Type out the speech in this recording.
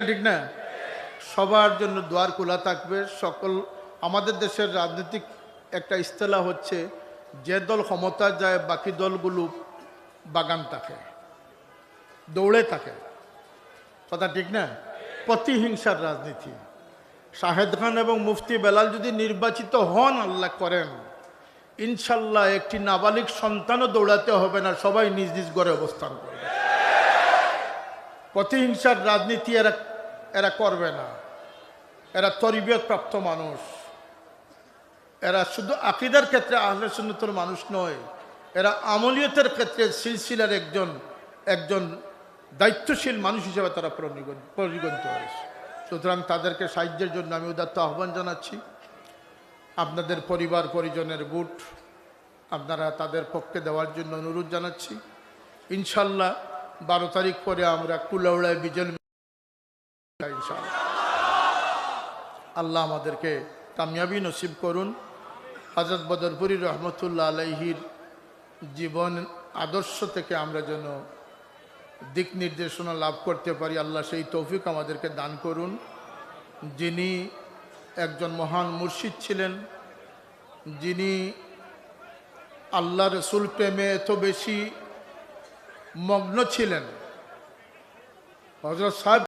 ঠিক না? সবার জন্য দুয়ার খোলা থাকবে। সকল আমাদের দেশের রাজনৈতিক একটা ইস্তেলাহ হচ্ছে, যে দল ক্ষমতা যায় বাকি দলগুলো বাগান থাকে, দৌড়ে থাকে। কথা ঠিক না? প্রতিহিংসার রাজনীতি। শাহেদ খান এবং মুফতি বেলাল যদি নির্বাচিত হন, আল্লাহ করেন, ইনশাল্লাহ একটি নাবালিক সন্তানও দৌড়াতে হবে না, সবাই নিজ নিজ ঘরে অবস্থান করবে। প্রতিহিংসার রাজনীতি এরা করবে না। এরা তরবিয়ত প্রাপ্ত মানুষ। এরা শুধু আকীদার ক্ষেত্রে আহলে সুন্নাতের মানুষ নয়, এরা আমলিয়তের ক্ষেত্রে সিলসিলার একজন দায়িত্বশীল মানুষ হিসেবে তারা পরিগণিত হয়েছে। সুতরাং তাদেরকে সাহায্যের জন্য আমি উদাত্ত আহ্বান জানাচ্ছি। আপনাদের পরিবার পরিজনের ভোট আপনারা তাদের পক্ষে দেওয়ার জন্য অনুরোধ জানাচ্ছি। ইনশাল্লাহ 12 তারিখ পরে আমরা কুলাউড়ায় বিজয় ইনশাআল্লাহ। আল্লাহ আমাদেরকে কামিয়াবি নসিব করুন। হযরত বদরপুরি রহমতুল্লাহ আলাইহির জীবন আদর্শ থেকে আমরা যেন দিক নির্দেশনা লাভ করতে পারি, আল্লাহ সেই তৌফিক আমাদেরকে দান করুন। যিনি একজন মহান মুর্শিদ ছিলেন, যিনি আল্লাহ রসুল প্রেমে এত বেশি মগ্ন ছিলেন, হযরত সাহেব